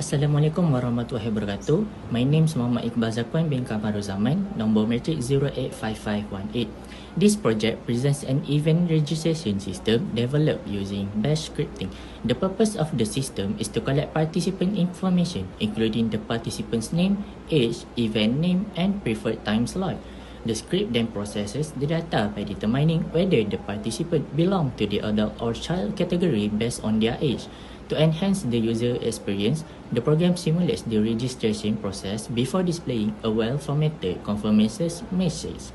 Assalamualaikum warahmatullahi wabarakatuh. My name is Muhammad Iqbal Zakwan bin Kamaruzaman, number matric 085518. This project presents an event registration system developed using Bash scripting. The purpose of the system is to collect participant information, including the participant's name, age, event name, and preferred time slot. The script then processes the data by determining whether the participant belong to the adult or child category based on their age. To enhance the user experience, the program simulates the registration process before displaying a well-formatted confirmation message.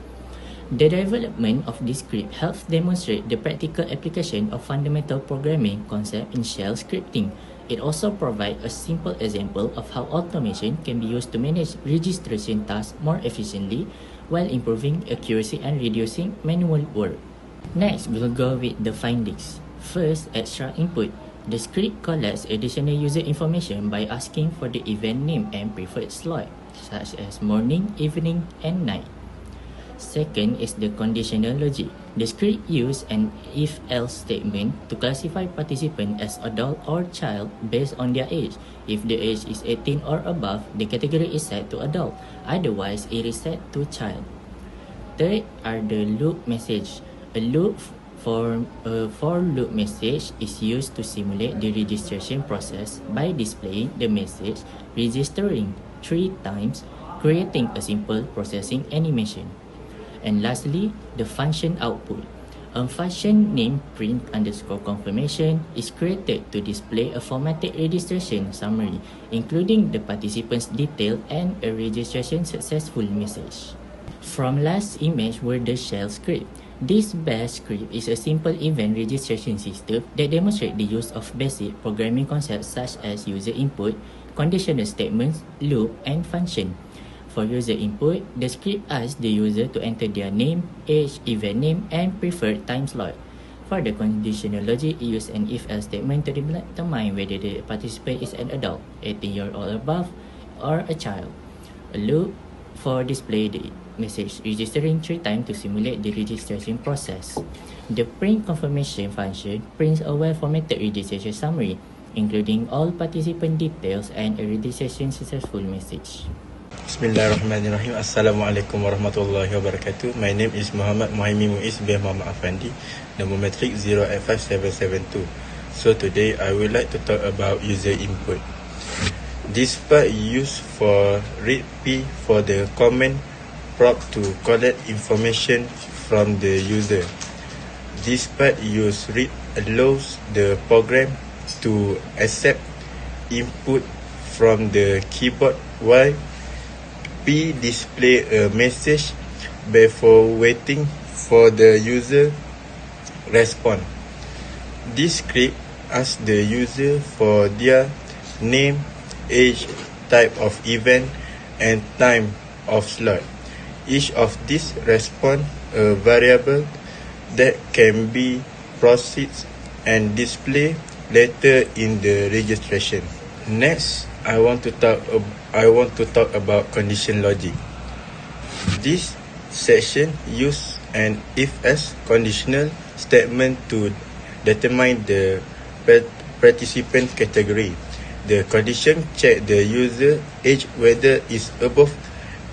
The development of this script helps demonstrate the practical application of fundamental programming concept in shell scripting. It also provides a simple example of how automation can be used to manage registration tasks more efficiently while improving accuracy and reducing manual work. Next, we'll go with the findings. First, extra input. The script collects additional user information by asking for the event name and preferred slot, such as morning, evening, and night. Second is the conditional logic. The script uses an if-else statement to classify participants as adult or child based on their age. If the age is 18 or above, the category is set to adult. Otherwise, it is set to child. Third are the loop message. A for loop message is used to simulate the registration process by displaying the message registering 3 times, creating a simple processing animation. And lastly, the function output. A function named print_confirmation is created to display a formatted registration summary, including the participant's detail and a registration successful message. From last image were the shell script. This Bash script is a simple event registration system that demonstrates the use of basic programming concepts such as user input, conditional statements, loop, and function. For user input, the script asks the user to enter their name, age, event name, and preferred time slot. For the conditional logic, it uses an if-else statement to determine whether the participant is an adult, 18-year-old or above, or a child. A loop for display the message registering 3 times to simulate the registration process. The print confirmation function prints a well-formatted registration summary, including all participant details and a registration successful message. Bismillahirrahmanirrahim. Assalamualaikum warahmatullahi wabarakatuh. My name is Muhammad Muhaimi Muiz bin Muhammad Afandi, number matric 085772. So today I would like to talk about user input. This part used for read P for the command prompt to collect information from the user. This part use read allows the program to accept input from the keyboard, while P display a message before waiting for the user response. This script asks the user for their name, age, type of event, and time of slot. Each of these respond a variable that can be processed and displayed later in the registration. Next, I want to talk about condition logic. This section uses an if-else conditional statement to determine the participant category. The condition check the user age whether is above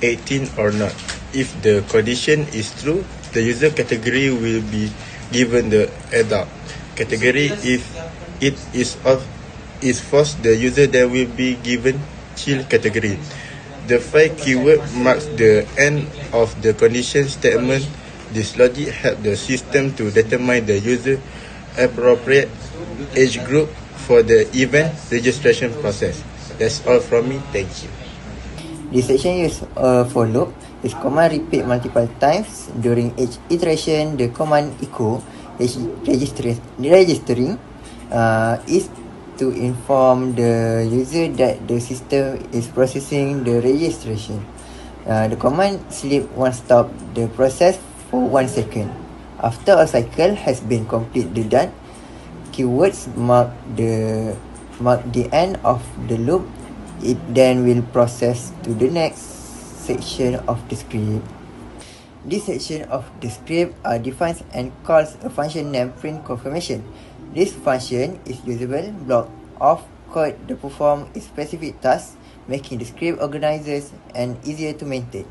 18 or not. If the condition is true, the user category will be given the adult category. If it is false, the user then will be given child category. The 5 keyword marks the end of the condition statement. This logic helps the system to determine the user appropriate age group for the event registration process. That's all from me. Thank you. This section use for loop. If command repeat multiple times during each iteration, the command echo registering is to inform the user that the system is processing the registration. The command sleep won't stop the process for 1 second. After a cycle has been completely done, keywords mark the end of the loop. It then will process to the next section of the script. This section of the script defines and calls a function named print confirmation. This function is usable block of code that perform a specific task, making the script organized and easier to maintain.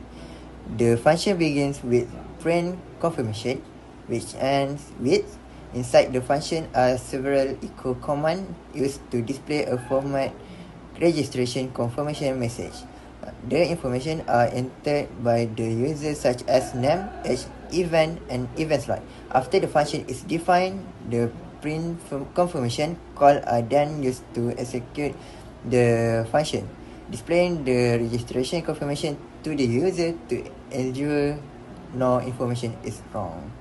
The function begins with print confirmation, which ends with inside the function are several echo commands used to display a format registration confirmation message. The information are entered by the user such as name, age, event, and event slot. After the function is defined, the print confirmation call are then used to execute the function, displaying the registration confirmation to the user to ensure no information is wrong.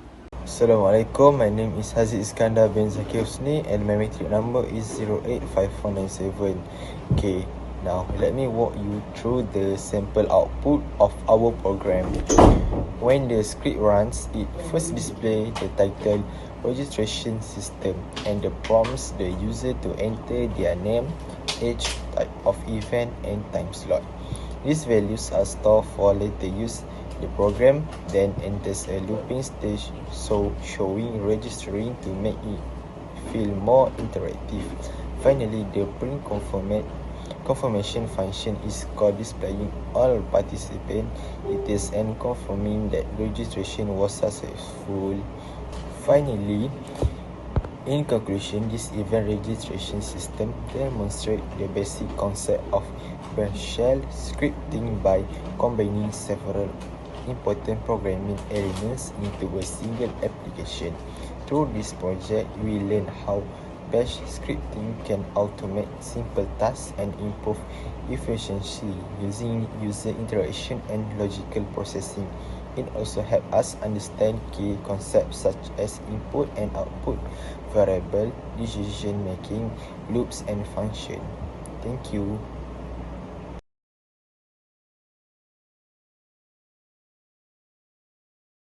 Assalamualaikum, my name is Haziq Iskandar bin Zakir Husni and my metric number is 085497. Okay, now let me walk you through the sample output of our program. When the script runs, it first displays the title registration system and prompts the user to enter their name, age, type of event and time slot. These values are stored for later use. The program then enters a looping stage, showing registering to make it feel more interactive. Finally, the print confirmation function is called, displaying all participants details and confirming that registration was successful. Finally, in conclusion, this event registration system demonstrates the basic concept of shell scripting by combining several important programming elements into a single application. Through this project, we learn how bash scripting can automate simple tasks and improve efficiency using user interaction and logical processing. It also helps us understand key concepts such as input and output, variable, decision making, loops and function. Thank you.